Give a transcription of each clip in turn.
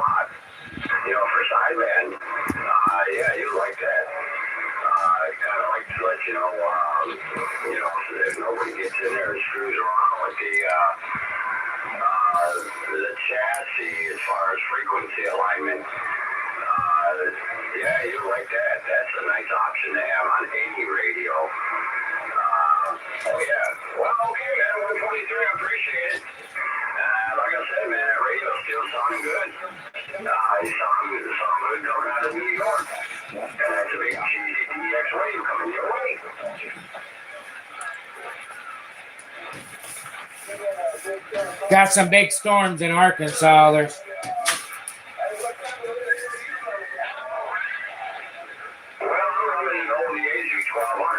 lot. For sideband. Yeah, you like that. I kind of like to let you know, so that nobody gets in there and screws around with the chassis as far as frequency alignment. Yeah, you like that. That's a nice option to have on any radio. Oh, yeah. Well, okay, man. 123, I appreciate it. Like I said, man, that radio's still sounding good. You sound good coming out of New York. And that's a big cheesy DX wave coming your way. Got some big storms in Arkansas. There's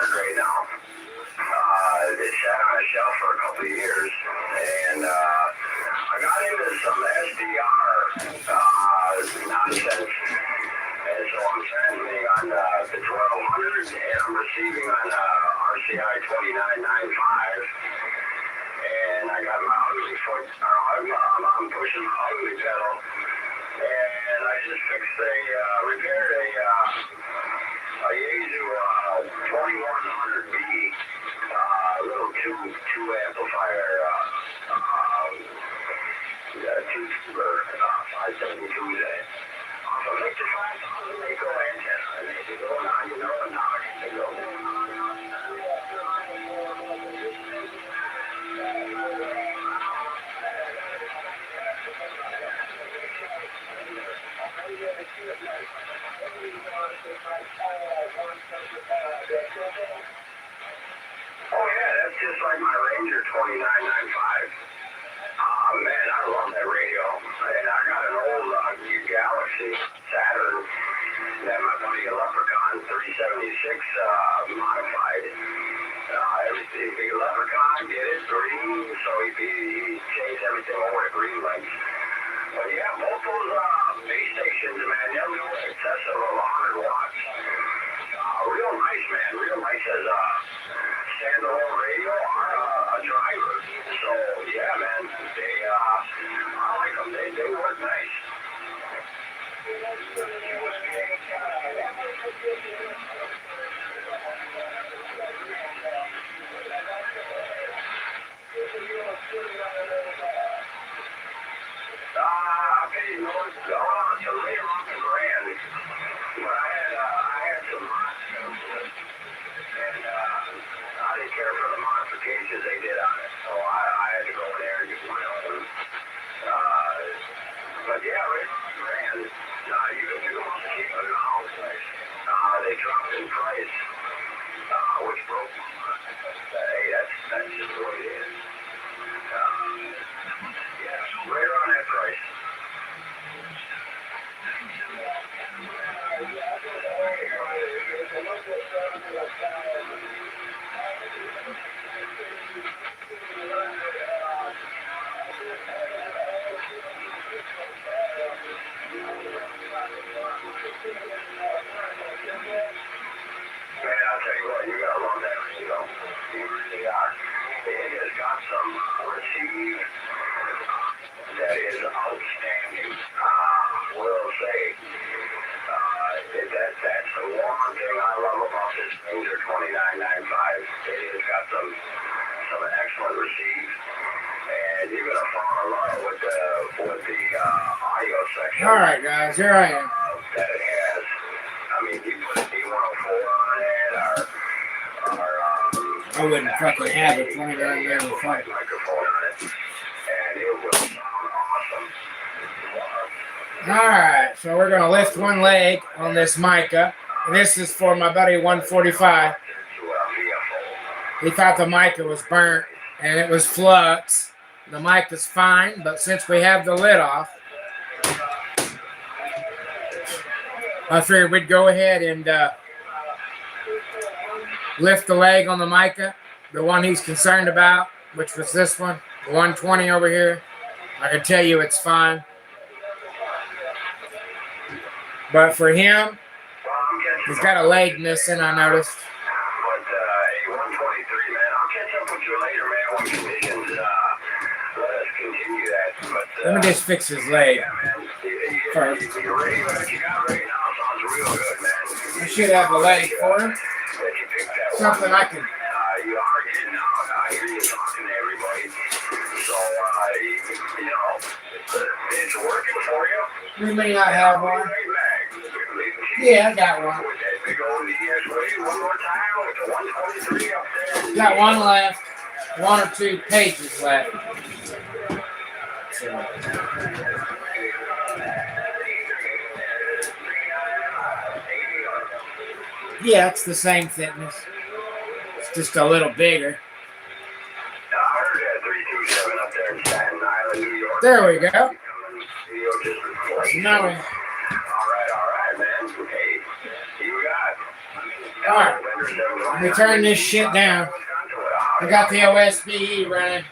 right now. It sat on a shelf for a couple of years, and I got into some SDR nonsense, and so I'm transmitting on the 1200, and I'm receiving on RCI 2995, and I got my ugly foot, I'm pushing my ugly pedal, and I just repaired a Yaesu 2100B, little two amplifier, two-tuber 572 that off of Victor 5000 they go antenna, and they can go now, and now they go. Oh yeah, that's just like my Ranger 2995. Oh man, I love that radio. And I got an old Galaxy Saturn that my buddy Leprechaun 3076 modified. Everything, big Leprechaun did it green, so he changed everything over to green lights. But yeah, both those base stations, man, they'll go in excess of 100 watts. Real nice, man. Real nice as a standalone radio or a driver. So yeah, man, I like them. They work nice. I paid more to later on the brand, but I had some mods, and I didn't care for the modifications they did on it, so I had to go in there and get my own. But yeah, brand, you can do them cheap now. They dropped in price, which broke. Hey, that's just the way it is. Yeah, right around that price. Man, I'll tell you what, you gotta love that radio. You really are. It has got some receive that is outstanding. Will say that's the one thing I love about this Ranger 2995. It has got some excellent receive, and you're gonna fall in love with the audio section. all right, guys. Here I am. That it has. I mean, you put a D104 on it, I wouldn't fucking have it. 2995. microphone on it, and it will sound awesome. All right, so we're gonna lift one leg on this mica. And this is for my buddy 145. He thought the mica was burnt and it was flux. The mica's fine, but since we have the lid off, I figured we'd go ahead and lift the leg on the mica, the one he's concerned about, which was this one, the 120 over here. I can tell you it's fine. But for him, he's got a leg missing, I noticed. But, hey, 123, man, I'll catch up with you later, man, when conditions let us continue that. But, Let me just fix his leg. yeah, man, you first. The radio that you got right now sounds real good, man. I should have a leg for him. That you picked that Something I can. you are getting out. I hear you talking to everybody. So, you know, it's working for you. We may not have one. Yeah, I got one. With that big old ES one more time with the 123 up there. Got one left. One or two pages left. So. Yeah, it's the same thickness. It's just a little bigger. I heard that 327 up there in Staten Island, New York. There we go. So now we. All right, man. Hey, you got. All right. Let me turn this shit down. I got the OSBE running.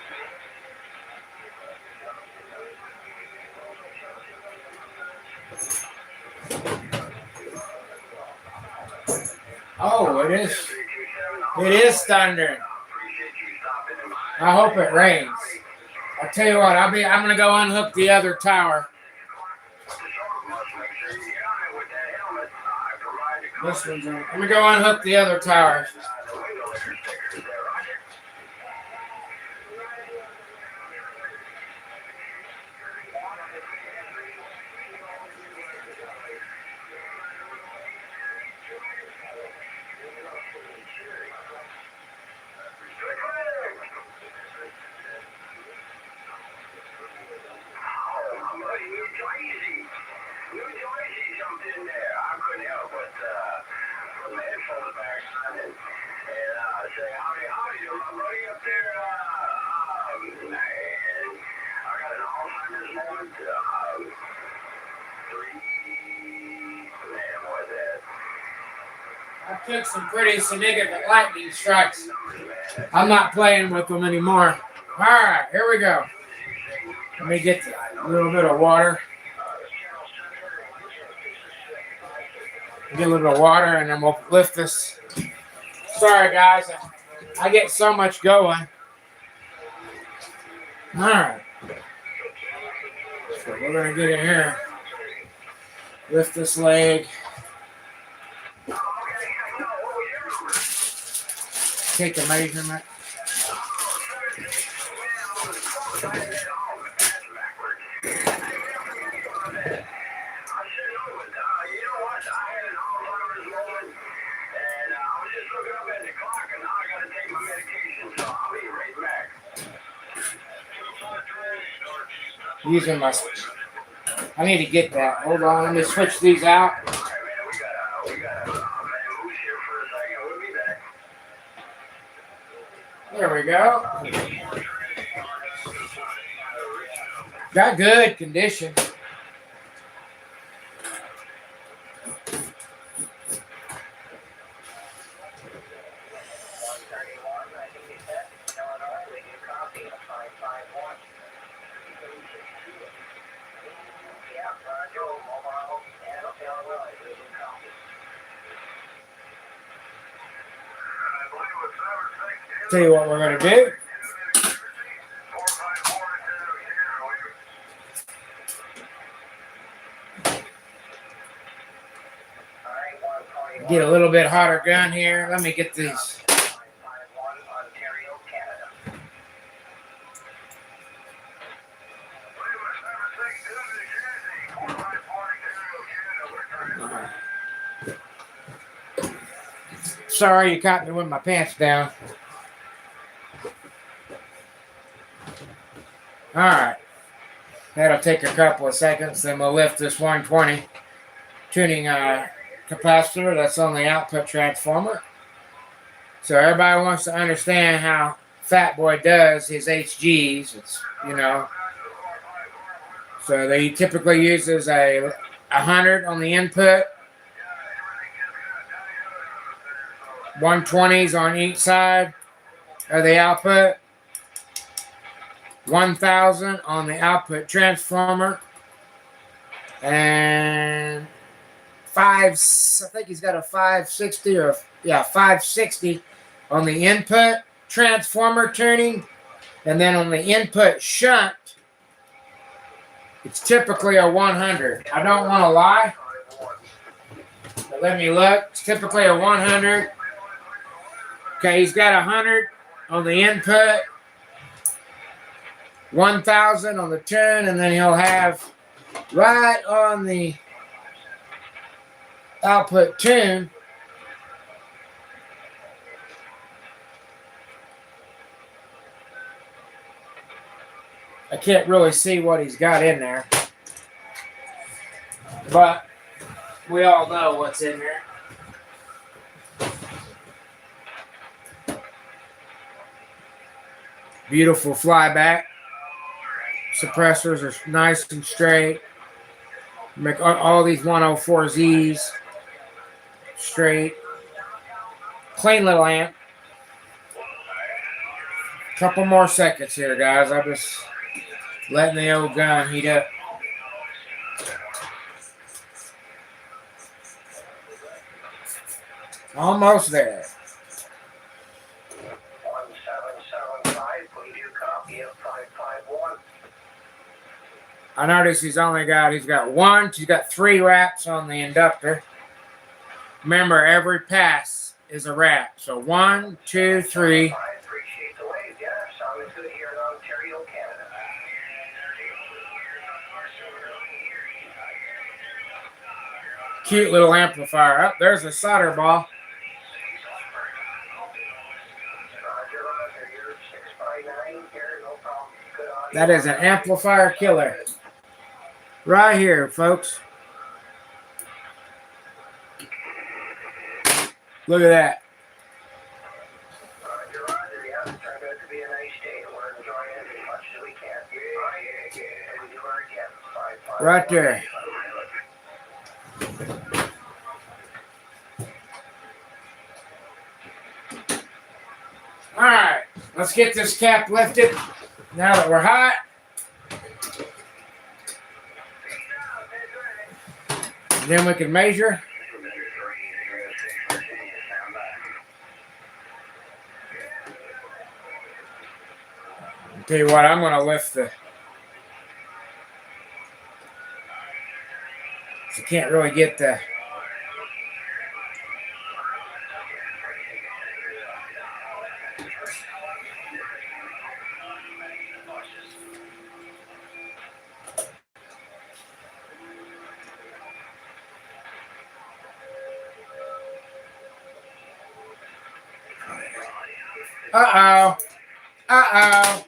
Oh, it is. It is thundering. I hope it rains. I'll tell you what. I'm gonna go unhook the other tower. This one's on. I'm gonna go unhook the other tower. I took some pretty significant lightning strikes. I'm not playing with them anymore. All right, here we go. Let me get a little bit of water. Get a little bit of water, and then we'll lift this. Sorry, guys. I get so much going. All right. So we're going to get in here. Lift this leg. Take a measurement. Using my. I need to get that. Hold on, let me switch these out. There we go. Got good condition. Tell you what we're going to do. Get a little bit hotter gun here. Let me get these. Sorry, you caught me with my pants down. All right. That'll take a couple of seconds. Then we'll lift this 120 tuning capacitor that's on the output transformer. So everybody wants to understand how Fat Boy does his HGs. It's, you know. So he typically uses a 100 on the input, 120s on each side of the output, 1,000 on the output transformer, and I think he's got a 560 560 on the input transformer tuning, and then on the input shunt, It's typically a 100. I don't want to lie, but let me look. It's typically a 100. Okay, he's got 100 on the input, 1,000 on the tune, and then he'll have right on the output tune. I can't really see what he's got in there, but we all know what's in there. Beautiful flyback. Suppressors are nice and straight. Make all these 104Zs straight. Clean little amp. Couple more seconds here, guys. I'm just letting the old gun heat up. Almost there. 1775, we do copy of 551. I notice he's got 3 wraps on the inductor. Remember, every pass is a wrap. So 1, 2, 3. I appreciate the wave. Yeah, sounded good here in Ontario, Canada. Cute little amplifier. Oh, there's a solder ball. Roger, you're 6x9 here, no problem. Good audio. That is an amplifier killer. Right here, folks. Look at that. Roger, yeah, it's turned out to be a nice day. We're enjoying it as much as we can. Yeah. We do our again. 551. Right there. All right, let's get this cap lifted now that we're hot. Then we can measure. I'll tell you what, I'm going to lift the... You can't really get the... Uh-oh. Uh-oh.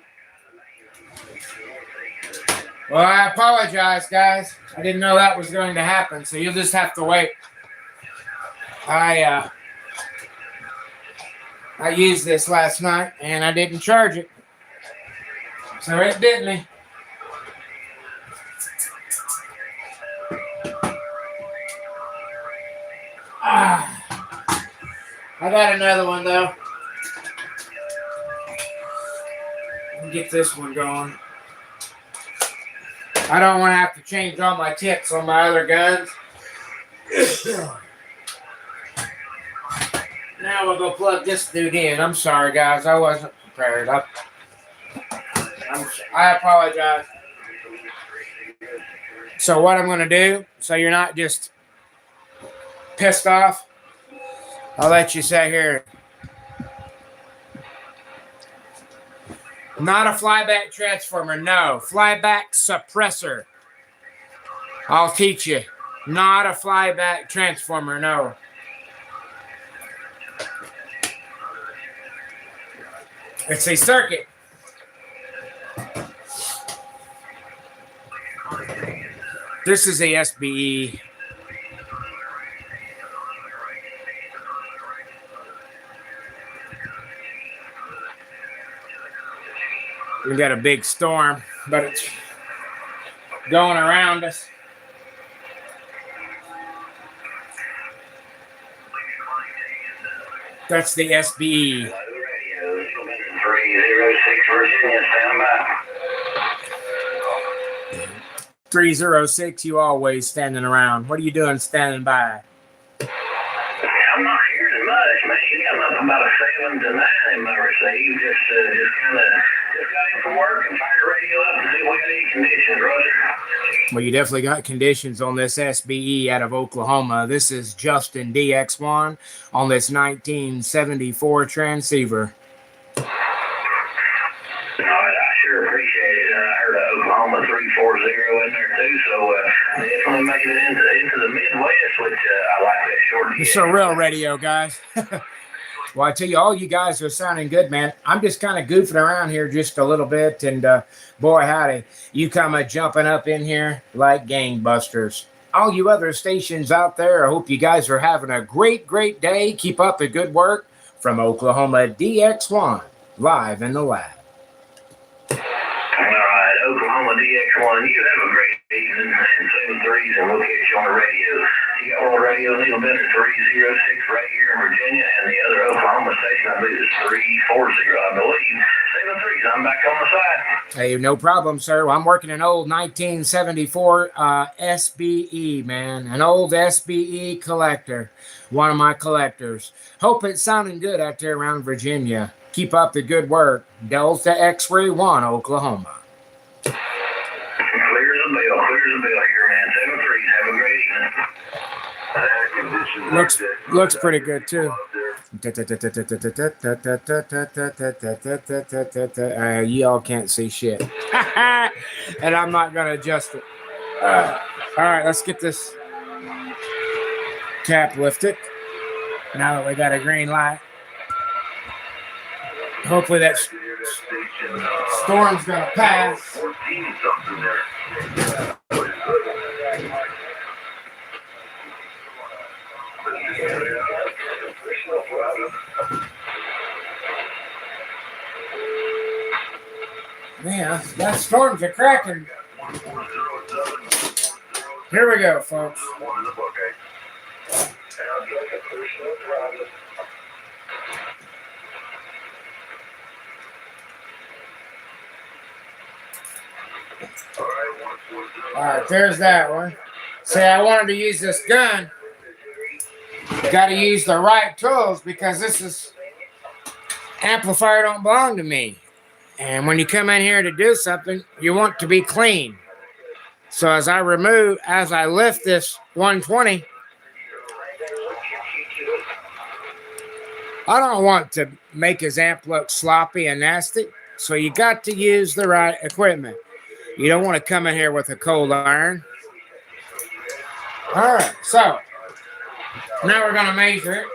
Well, I apologize, guys. I didn't know that was going to happen, so you'll just have to wait. I used this last night, and I didn't charge it. So it bit me. I got another one, though. Get this one going. I don't want to have to change all my tips on my other guns. Now we'll go plug this dude in. I'm sorry, guys. I wasn't prepared. I apologize. So what I'm going to do, so you're not just pissed off, I'll let you sit here. Not a flyback transformer, no. Flyback suppressor. I'll teach you. Not a flyback transformer, no. It's a circuit. This is a SBE. We got a big storm, but it's going around us. That's the SBE. 306 Virginia, stand by. 306, you always standing around. What are you doing standing by? I'm not hearing much, man. You got nothing about a 7 to 9 in my receive. Just kind of Just got in from work and fired the radio up and see if we got any conditions, Roger. Well, you definitely got conditions on this SBE out of Oklahoma. This is Justin DX1 on this 1974 transceiver. All right, I sure appreciate it. I heard Oklahoma 340 in there too, so definitely making it into the Midwest, which I like that short. It's a real radio, guys. Well, I tell you, all you guys are sounding good, man. I'm just kind of goofing around here just a little bit, and boy, howdy, you come jumping up in here like gangbusters. All you other stations out there, I hope you guys are having a great, great day. Keep up the good work from Oklahoma DX1, live in the lab. All right, Oklahoma DX1, you have a great evening, and 7-3s, and we'll catch you on the radio. You got one radio, Needle Bender 306 right here in Virginia, and the other Oklahoma station, I believe, is 340, I believe. 7-3s, I'm back on the side. Hey, no problem, sir. I'm working an old 1974 SBE, man. An old SBE collector. One of my collectors. Hope it's sounding good out there around Virginia. Keep up the good work. Delta X-Ray 1, Oklahoma. Clear as a bell here, man. 7-3s, have a great evening. Looks pretty good too. Y'all can't see shit. And I'm not gonna adjust it. All right, let's get this cap lifted. Now that we got a green light. Hopefully that storm's gonna pass. Man, that storms are cracking. Here we go, folks. All right, there's that one. See, I wanted to use this gun. Got to use the right tools because this is amplifier don't belong to me. And when you come in here to do something, you want to be clean. So as I lift this 120, I don't want to make his amp look sloppy and nasty. So you got to use the right equipment. You don't want to come in here with a cold iron. All right, so now we're going to measure it.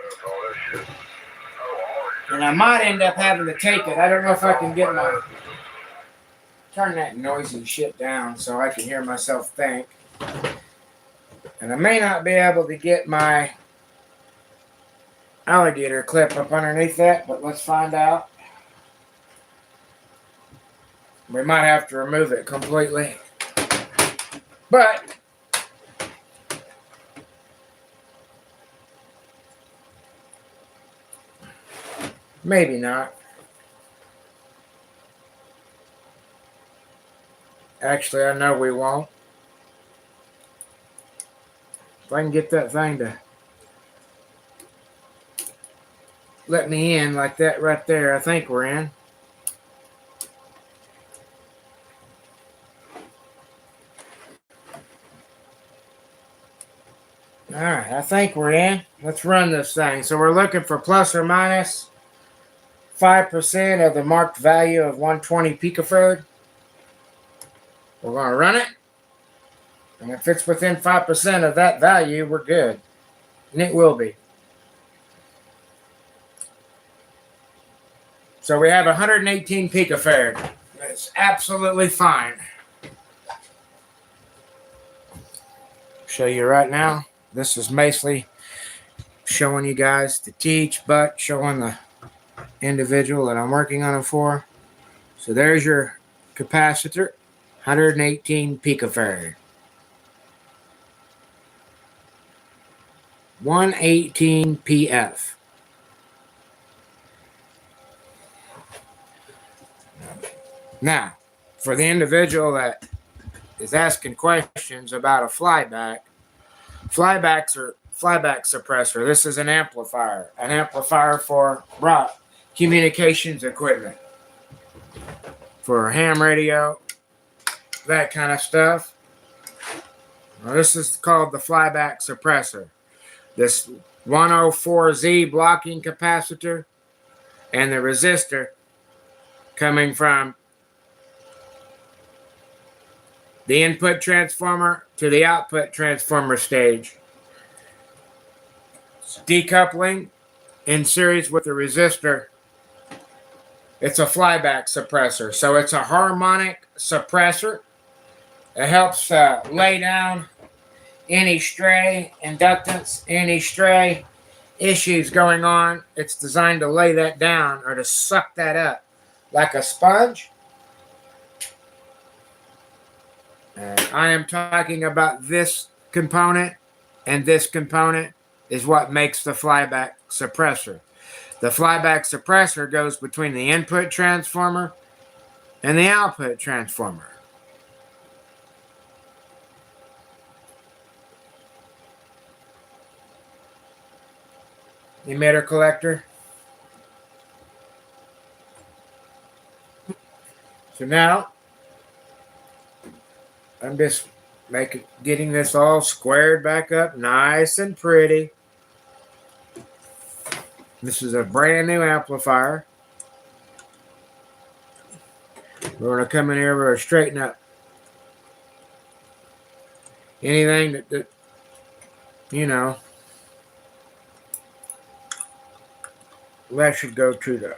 And I might end up having to take it. I don't know if I can get turn that noisy shit down so I can hear myself think. And I may not be able to get my alligator clip up underneath that, but let's find out. We might have to remove it completely. But maybe not. Actually, I know we won't. If I can get that thing to let me in like that right there, I think we're in. All right, I think we're in. Let's run this thing. So we're looking for plus or minus 5% of the marked value of 120 picofarad. We're going to run it. And if it's within 5% of that value, we're good. And it will be. So we have 118 picofarad. That's absolutely fine. Show you right now. This is basically showing you guys to teach, but showing the individual that I'm working on it for. So there's your capacitor, 118 picofarad. 118 PF. Now, for the individual that is asking questions about a flyback, flybacks are flyback suppressor. This is an amplifier for broad communications equipment. for ham radio, that kind of stuff. Now, this is called the flyback suppressor. This 104Z blocking capacitor and the resistor coming from the input transformer to the output transformer stage. Decoupling in series with the resistor. It's a flyback suppressor. So it's a harmonic suppressor. It helps lay down any stray inductance, any stray issues going on. It's designed to lay that down or to suck that up like a sponge. And I am talking about this component, and this component is what makes the flyback suppressor. The flyback suppressor goes between the input transformer and the output transformer. Emitter collector. So now I'm just getting this all squared back up nice and pretty. This is a brand new amplifier. We're going to come in here, we're going to straighten up anything that you know, that should go to the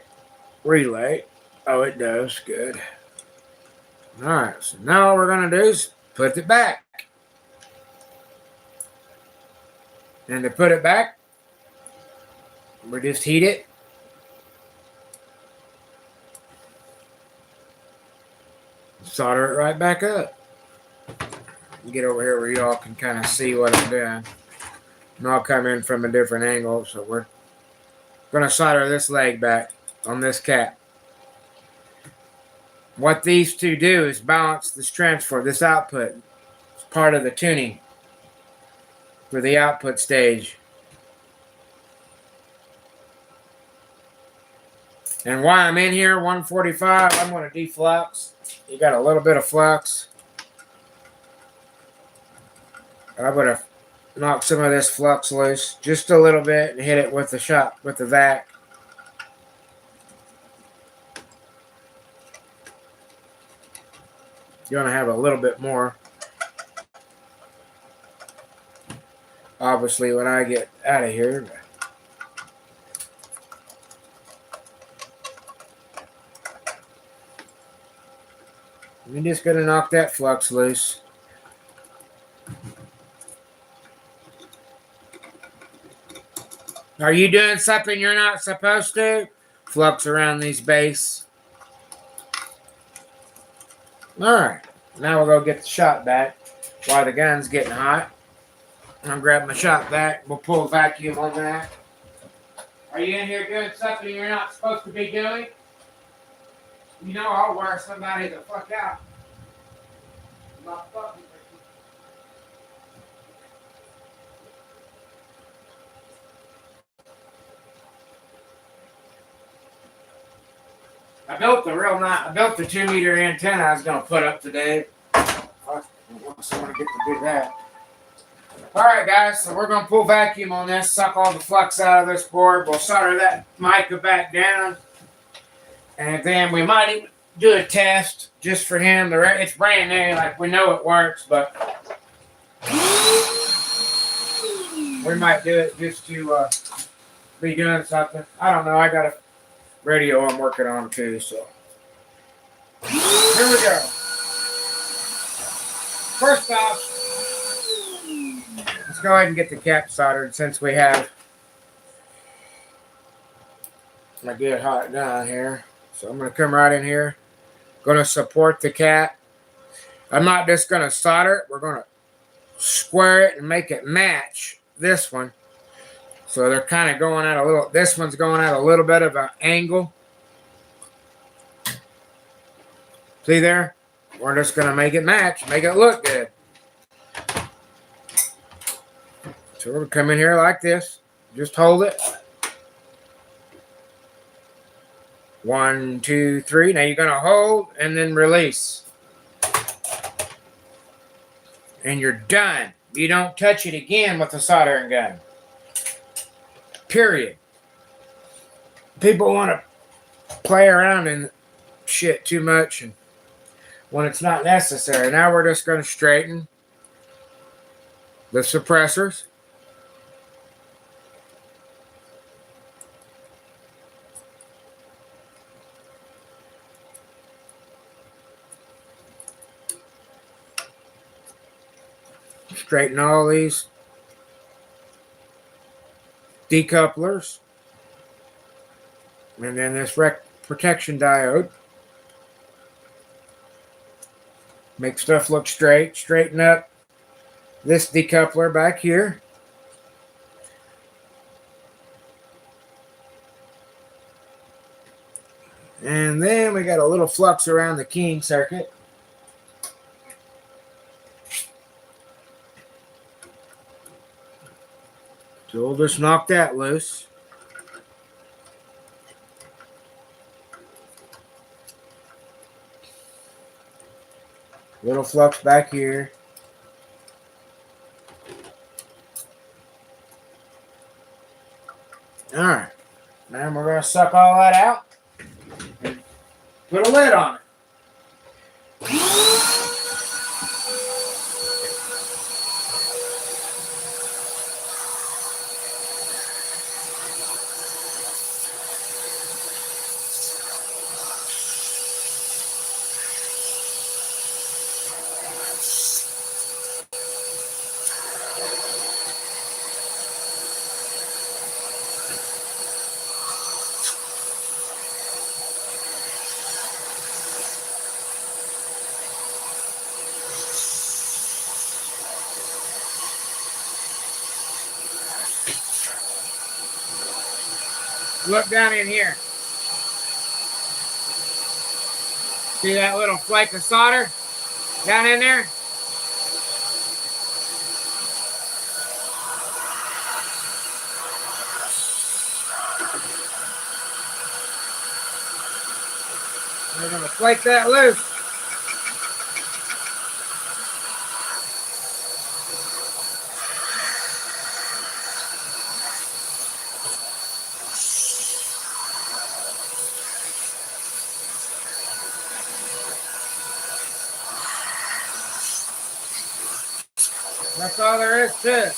relay. Oh, it does. Good. All right. So now all we're going to do is put it back. And to put it back, we just heat it. Solder it right back up. Get over here where y'all can kind of see what I'm doing. And I'll come in from a different angle. So we're going to solder this leg back on this cap. What these two do is balance this transfer, this output. It's part of the tuning for the output stage. And while I'm in here, 145, I'm going to deflux. You got a little bit of flux. I'm going to knock some of this flux loose just a little bit and hit it with the shot, with the vac. You're going to have a little bit more. Obviously, when I get out of here. I'm just going to knock that flux loose. Are you doing something you're not supposed to? Flux around these bass. Alright, now we'll go get the shot back while the gun's getting hot. I'll grab my shot back. We'll pull a vacuum on that. Are you in here doing something you're not supposed to be doing? You know I'll wear somebody the fuck out. My fucking I built the 2-meter antenna I was going to put up today. I want someone to get to do that. Alright guys, so we're going to pull vacuum on this, suck all the flux out of this board. We'll solder that mica back down. And then we might even do a test just for him. It's brand new, like we know it works, but we might do it just to be doing something. I don't know, I got a radio I'm working on too, so here we go. First off, let's go ahead and get the cap soldered since we have a good hot gun here. So I'm going to come right in here. Going to support the cap. I'm not just going to solder it. We're going to square it and make it match this one. So they're kind of going at a little, this one's going at a little bit of an angle. See there? We're just going to make it match, make it look good. So we're going to come in here like this. Just hold it. 1, 2, 3. Now you're going to hold and then release. And you're done. You don't touch it again with a soldering gun. Period. People want to play around and shit too much and when it's not necessary. Now we're just going to straighten the suppressors. Straighten all these decouplers. And then this protection diode. Make stuff look straight. Straighten up this decoupler back here. And then we got a little flux around the keying circuit. So we'll just knock that loose. Little flux back here. All right. Now we're going to suck all that out. Put a lid on it. Look down in here. See that little flake of solder down in there? We're going to flake that loose. That's all there is to it.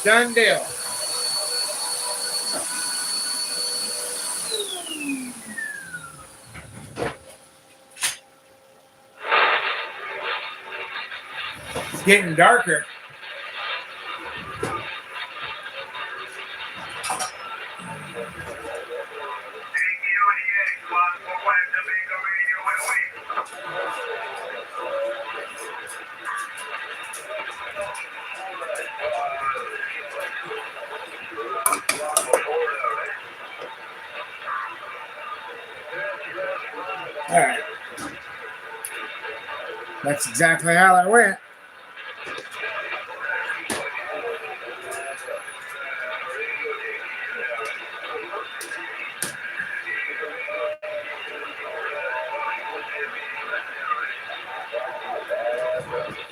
Done deal. It's getting darker. All right. That's exactly how that went.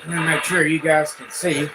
I'm gonna make sure you guys can see.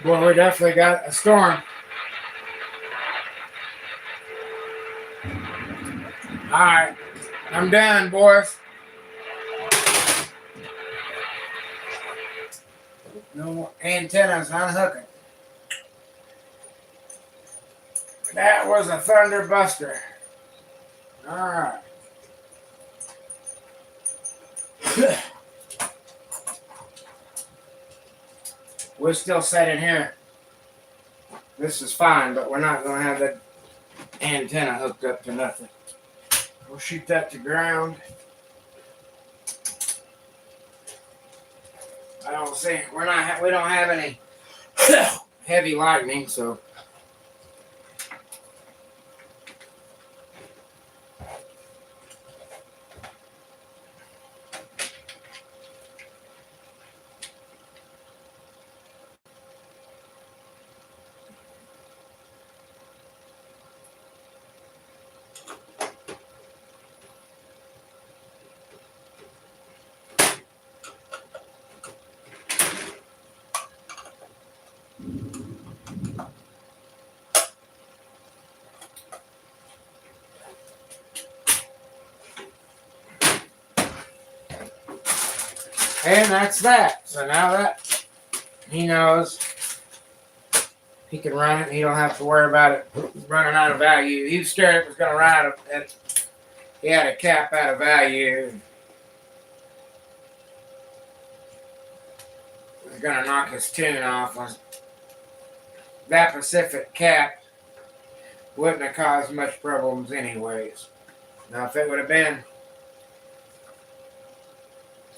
Well, we definitely got a storm. All right. I'm done, boys. No more antennas unhooking. That was a Thunder Buster. Alright. We're still sitting here. This is fine, but we're not going to have the antenna hooked up to nothing. We'll shoot that to ground. I don't see. We don't have any heavy lightning, so. And that's that. So now that he knows he can run it, he don't have to worry about it running out of value. He was scared it was going to run out of it. He had a cap out of value. It was going to knock his tune off. That Pacific cap wouldn't have caused much problems anyways. Now if it would have been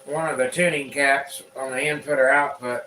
one of the tuning caps on the input or output,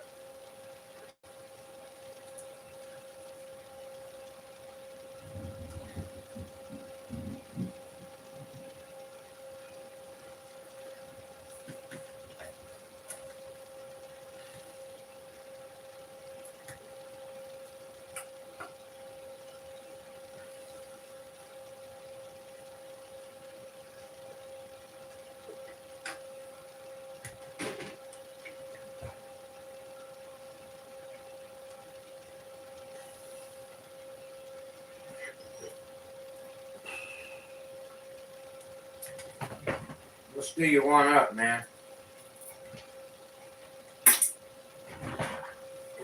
let's do you one up, man.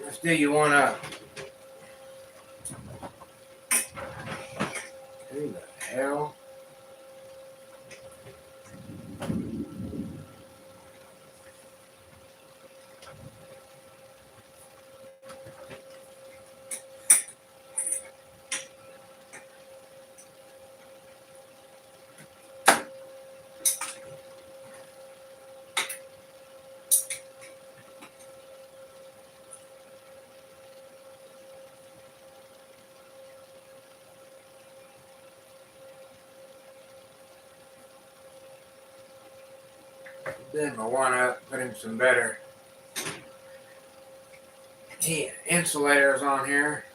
Let's do you one up. Who the hell? Then my one up, put him some better insulators on here.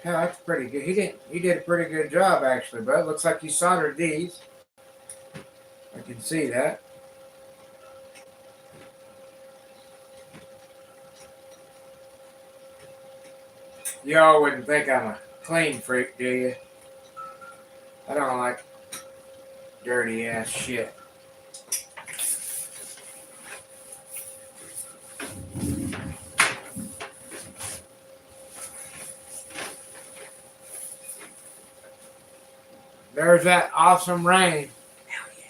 Yeah, that's pretty good. He did a pretty good job actually, bud. Looks like you soldered these. I can see that. Y'all wouldn't think I'm a clean freak, do you? I don't like dirty ass shit. There's that awesome rain. Hell yeah.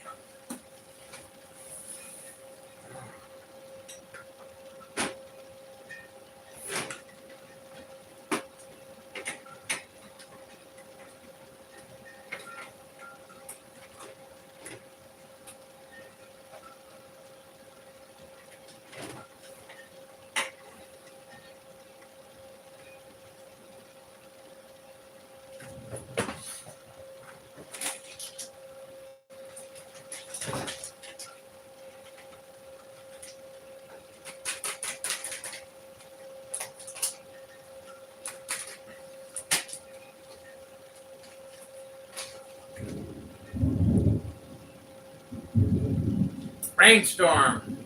Rainstorm.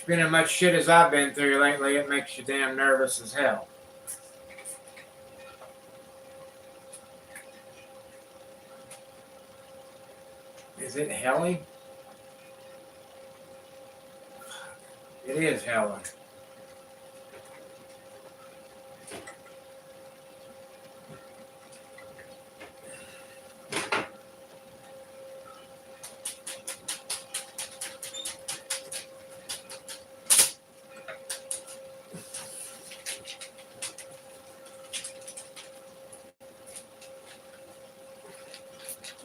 Been as much shit as I've been through lately, it makes you damn nervous as hell. Is it helly? It is helly.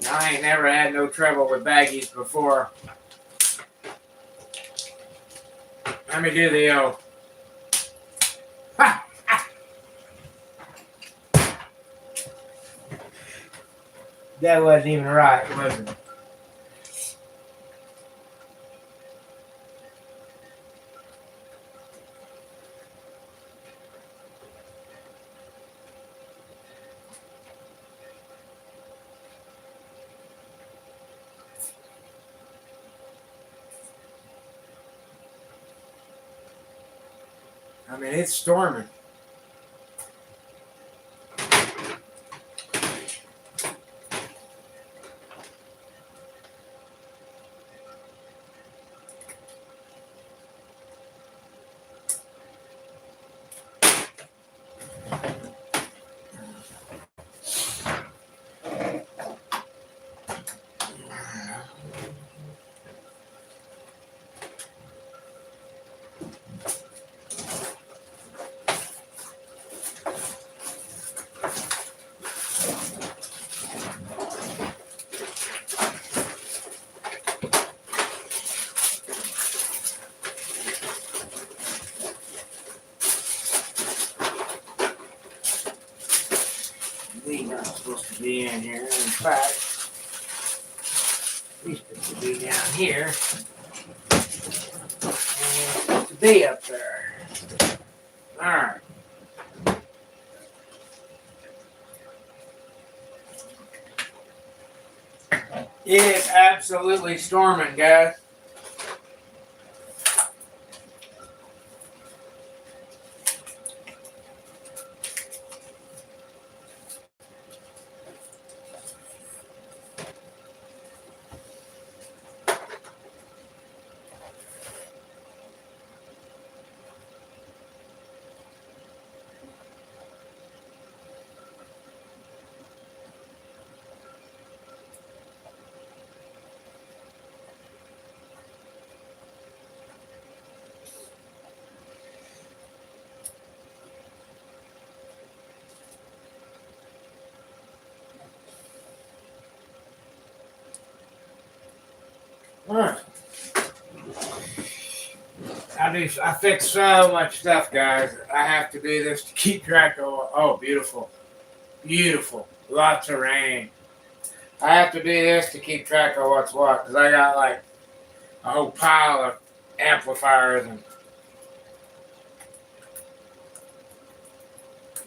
I ain't never had no trouble with baggies before. Let me do the O. Ha! That wasn't even right, was it? I mean, it's storming. These aren't supposed to be in here. In fact, these supposed to be down here. And they're supposed to be up there. Alright. It is absolutely storming, guys. Alright. I fix so much stuff, guys. I have to do this to keep track of. Oh, beautiful. Beautiful. Lots of rain. I have to do this to keep track of what's what, because I got like a whole pile of amplifiers and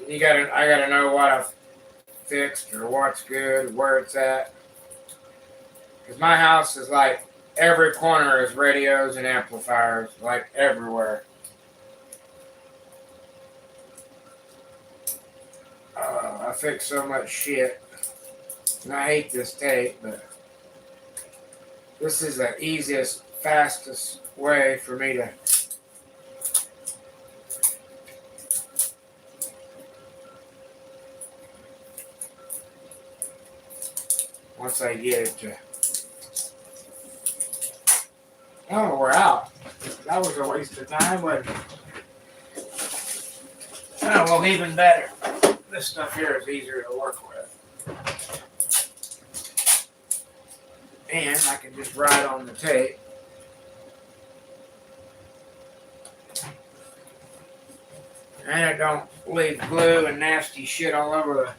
I gotta know what I've fixed or what's good, where it's at. Because my house is like every corner is radios and amplifiers, like everywhere. I fix so much shit. And I hate this tape, but this is the easiest, fastest way for me to once I get it to. Oh, we're out. That was a waste of time, wasn't it? Oh, well, even better. This stuff here is easier to work with. And I can just write on the tape. And it don't leave glue and nasty shit all over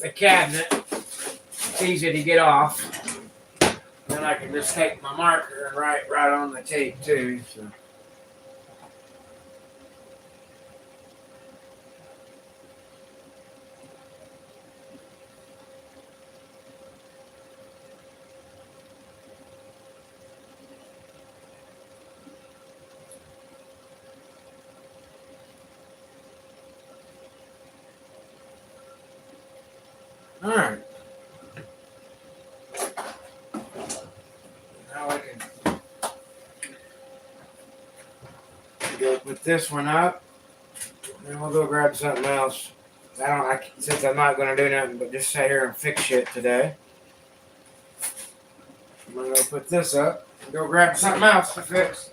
the cabinet. It's easy to get off. Then I can just take my marker and write right on the tape too. So. Alright. Now I can go put this one up. And we'll go grab something else. Since I'm not going to do nothing but just sit here and fix shit today. I'm going to go put this up and go grab something else to fix.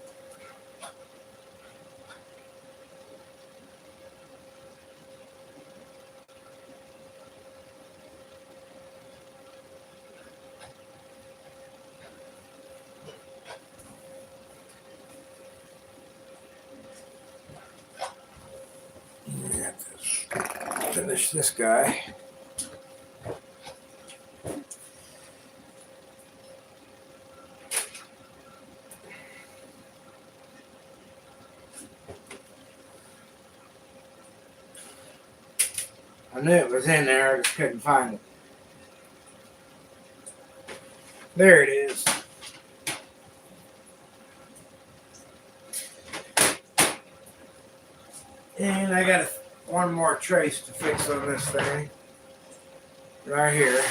Finish this guy. I knew it was in there, I just couldn't find it. There it is. And I got one more trace to fix on this thing. Right here.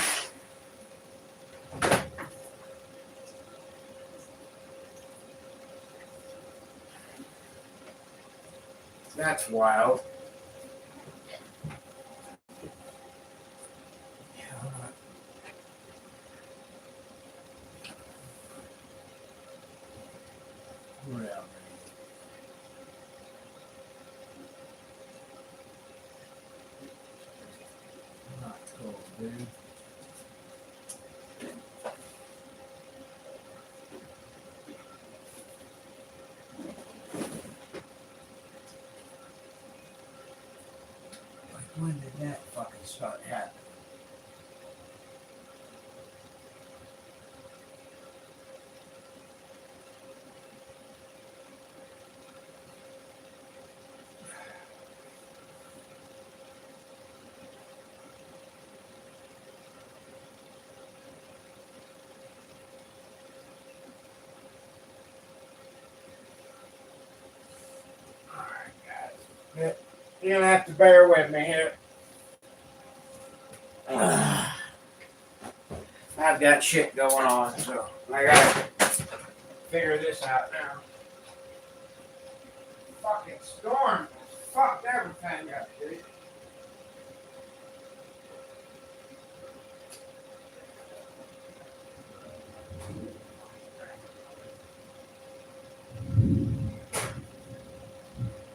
That's wild. Well. Not cool, dude. Like, when did that fucking start happening? You're gonna have to bear with me here. I've got shit going on, so I gotta figure this out now. Fucking storm fucked everything up, dude.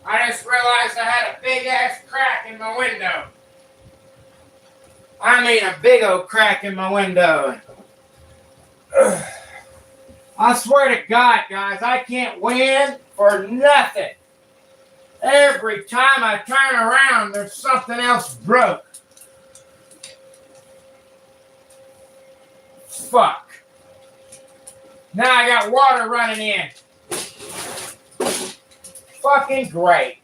I just realized I had a big ass crack in my window. I mean a big old crack in my window. I swear to God, guys, I can't win for nothing. Every time I turn around, there's something else broke. Fuck. Now I got water running in. Fucking great.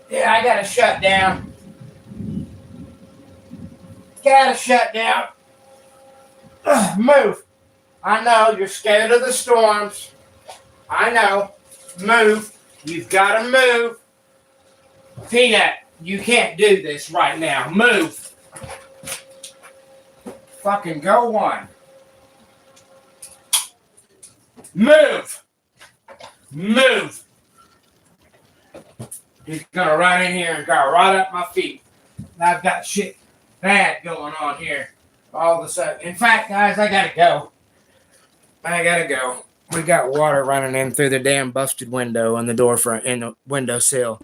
Yeah, I gotta shut down. Gotta shut down. Move. I know you're scared of the storms. I know. Move. You've gotta move. Peanut, you can't do this right now. Move. Fucking go on. Move. Move. He's gonna run in here and go right up my feet. I've got shit bad going on here all of a sudden. In fact, guys, I gotta go. I gotta go. We got water running in through the damn busted window on the door front, in the windowsill.